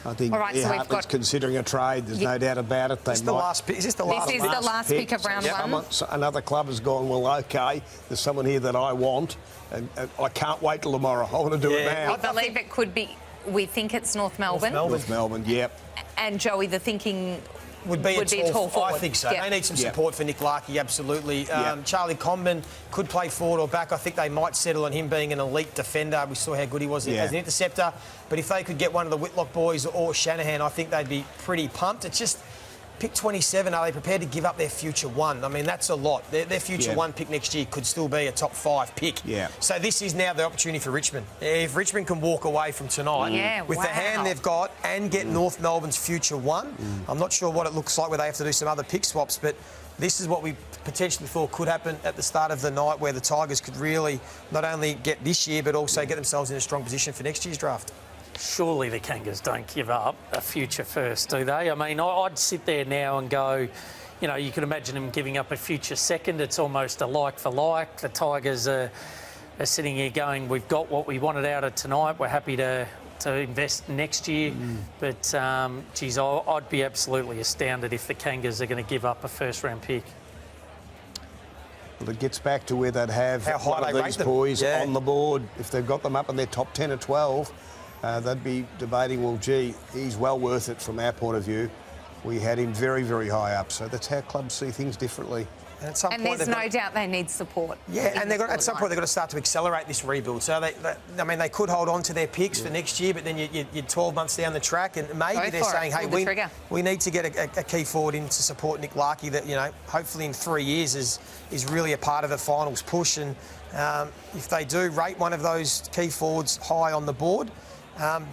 I think All right, so we've got considering a trade. There's no doubt about it. Is this the last pick of round one. Another club has gone, well, OK, there's someone here that I want, and I can't wait till tomorrow. I want to do it now. We believe it could be, we think it's North Melbourne. North Melbourne, yep. And Joey, the thinking would be a tall forward. I think so. Yep. They need some support for Nick Larkey, absolutely. Charlie Comben could play forward or back. I think they might settle on him being an elite defender. We saw how good he was as an interceptor. But if they could get one of the Whitlock boys or Shanahan, I think they'd be pretty pumped. It's just, pick 27, are they prepared to give up their future one? I mean, that's a lot. Their future one pick next year could still be a top 5 pick. Yeah. So this is now the opportunity for Richmond. If Richmond can walk away from tonight with the hand they've got and get North Melbourne's future one, I'm not sure what it looks like where they have to do some other pick swaps, but this is what we potentially thought could happen at the start of the night, where the Tigers could really not only get this year but also get themselves in a strong position for next year's draft. Surely the Kangaroos don't give up a future first, do they? I mean, I'd sit there now and go, you know, you could imagine them giving up a future second. It's almost a like for like. The Tigers are sitting here going, we've got what we wanted out of tonight. We're happy to invest next year. But, geez, I'd be absolutely astounded if the Kangaroos are going to give up a first-round pick. Well, it gets back to where they'd have one of these boys on the board. If they've got them up in their top 10 or 12, they'd be debating, well, gee, he's well worth it from our point of view. We had him very, very high up. So that's how clubs see things differently. And at some point there's no doubt they need support. Yeah, and at some point they've got to start to accelerate this rebuild. So, they could hold on to their picks for next year, but then you're 12 months down the track, and maybe they're saying, hey, we need to get a key forward in to support Nick Larkey that, you know, hopefully in 3 years is really a part of the finals push. And if they do rate one of those key forwards high on the board,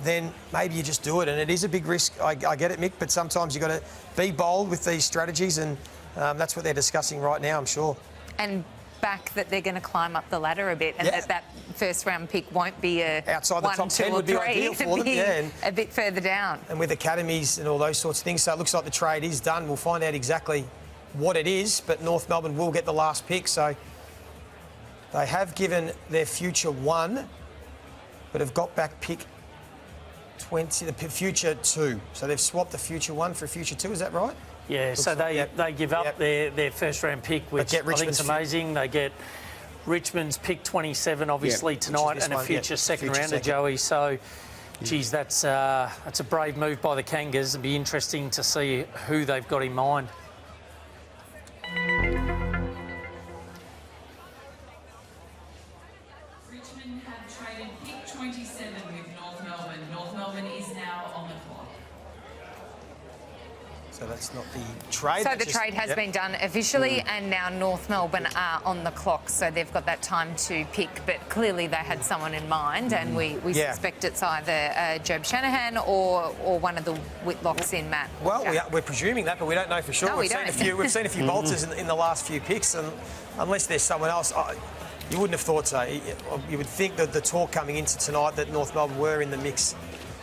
then maybe you just do it. And it is a big risk, I get it, Mick, but sometimes you've got to be bold with these strategies, and that's what they're discussing right now, I'm sure. And back that they're going to climb up the ladder a bit, and that first-round pick won't be outside the top 10 would be ideal for them. And a bit further down. And with academies and all those sorts of things, so it looks like the trade is done. We'll find out exactly what it is, but North Melbourne will get the last pick, so they have given their future one, but have got back pick 20, the future 2. So they've swapped the future 1 for a future 2, is that right? Yeah, so they give up their first-round pick, which I think is amazing. They get Richmond's pick 27, obviously, tonight, and a future second-rounder, Joey. So, geez, that's a brave move by the Kangaroos. It'll be interesting to see who they've got in mind. Richmond have traded pick 27 with North Melbourne. North Melbourne is now on the clock. So that's not the trade. So the trade has been done officially, and now North Melbourne are on the clock, so they've got that time to pick. But clearly they had someone in mind, and we suspect it's either Job Shanahan or one of the Whitlocks in Matt. Well, we're presuming that, but we don't know for sure. No, we've seen a few bolters in the last few picks, and unless there's someone else, you wouldn't have thought so. You would think that the talk coming into tonight that North Melbourne were in the mix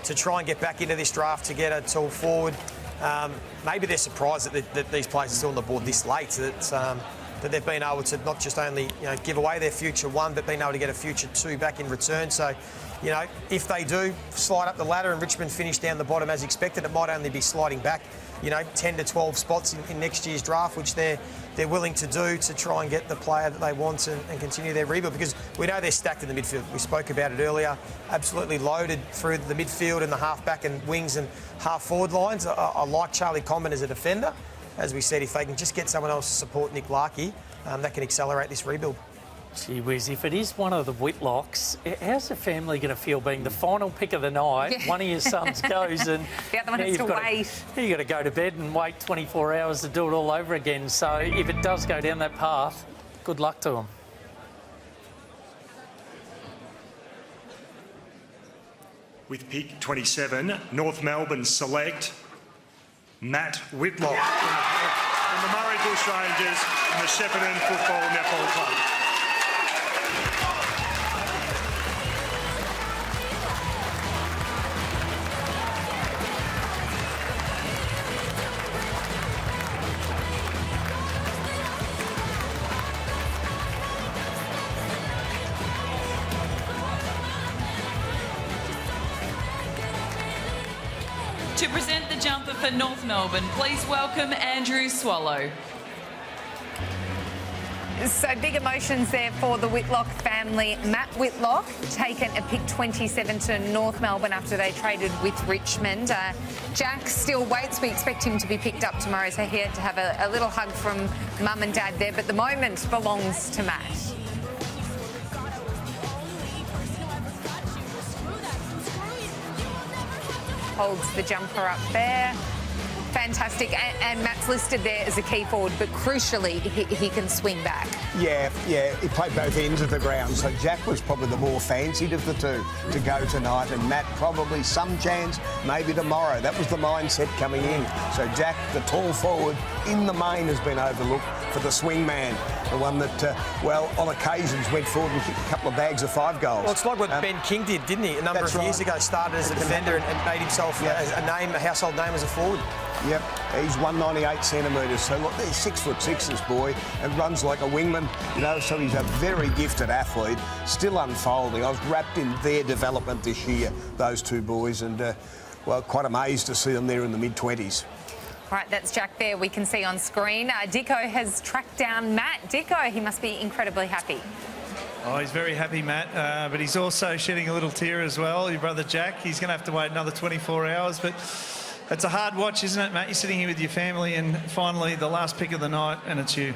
to try and get back into this draft to get a tall forward. Maybe they're surprised that these players are still on the board this late, that they've been able to not just only give away their future 1, but being able to get a future 2 back in return. So, if they do slide up the ladder and Richmond finish down the bottom as expected, it might only be sliding back, 10 to 12 spots in next year's draft, which they're willing to do to try and get the player that they want and continue their rebuild, because we know they're stacked in the midfield. We spoke about it earlier, absolutely loaded through the midfield and the half-back and wings and half-forward lines. I like Charlie Comben as a defender. As we said, if they can just get someone else to support Nick Larkey, that can accelerate this rebuild. Gee whiz, if it is one of the Whitlocks, how's the family going to feel being the final pick of the night? One of your sons goes and the other one has to wait. You've got to go to bed and wait 24 hours to do it all over again. So if it does go down that path, good luck to them. With pick 27, North Melbourne select Matt Whitlock from the Murray Bush Rangers and the Shepparton Football Netball Club. To present the jumper for North Melbourne, please welcome Andrew Swallow. So big emotions there for the Whitlock family. Matt Whitlock taken a pick 27 to North Melbourne after they traded with Richmond. Jack still waits. We expect him to be picked up tomorrow, so he had to have a little hug from mum and dad there, but the moment belongs to Matt. Holds the jumper up there. Fantastic, and Matt's listed there as a key forward, but crucially, he can swing back. Yeah, he played both ends of the ground, so Jack was probably the more fancied of the two to go tonight, and Matt probably some chance, maybe tomorrow. That was the mindset coming in. So Jack, the tall forward, in the main has been overlooked for the swing man, the one that, well, on occasions went forward and kicked a couple of bags of 5 goals. Well, it's like what Ben King did, didn't he? A number of years ago, started as a defender and made himself a household name as a forward. Yep, he's 198 centimetres, so look, he's 6'6", this boy, and runs like a wingman, you know, so he's a very gifted athlete, still unfolding. I was wrapped in their development this year, those two boys, and, well, quite amazed to see them there in the mid-20s. All right, that's Jack there, we can see on screen. Dicko has tracked down Matt. Dicko, he must be incredibly happy. Oh, he's very happy, Matt, but he's also shedding a little tear as well. Your brother Jack, he's going to have to wait another 24 hours, but it's a hard watch, isn't it, Matt? You're sitting here with your family and finally the last pick of the night and it's you.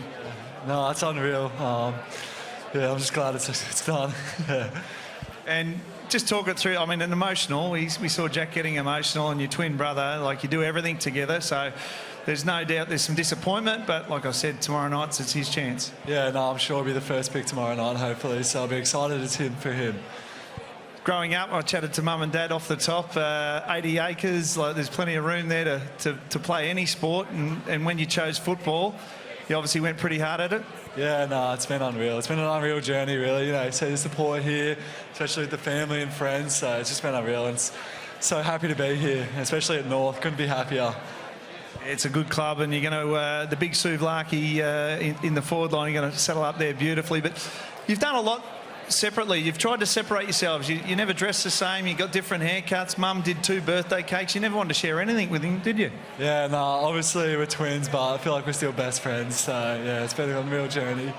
No, it's unreal. Yeah, I'm just glad it's done. And just talk it through. I mean, an emotional. We saw Jack getting emotional and your twin brother, like you do everything together. So there's no doubt there's some disappointment, but like I said, tomorrow night it's his chance. Yeah, no, I'm sure it'll be the first pick tomorrow night, hopefully. So I'll be excited it's him for him. Growing up, I chatted to mum and dad off the top, 80 acres, like there's plenty of room there to play any sport, and when you chose football, you obviously went pretty hard at it. Yeah, no, it's been unreal. It's been an unreal journey, really. You know, so the support here, especially with the family and friends, so it's just been unreal, and so happy to be here, especially at North. Couldn't be happier. It's a good club, and you're going to, the big Souvlaki in the forward line, you're going to settle up there beautifully, but you've done a lot separately. You've tried to separate yourselves. You never dressed the same. You got different haircuts. Mum did 2 birthday cakes. You never wanted to share anything with him, did you? Yeah, no, obviously we're twins, but I feel like we're still best friends. So, yeah, it's been an unreal journey.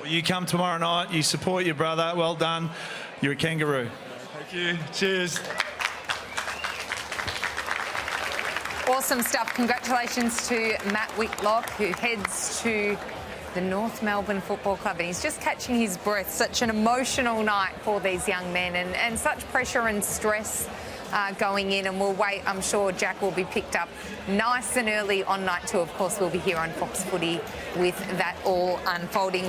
Well, you come tomorrow night. You support your brother. Well done. You're a Kangaroo. Thank you. Cheers. Awesome stuff. Congratulations to Matt Whitlock, who heads to the North Melbourne Football Club, and he's just catching his breath. Such an emotional night for these young men, and such pressure and stress going in, and we'll wait. I'm sure Jack will be picked up nice and early on night 2. Of course, we'll be here on Fox Footy with that all unfolding.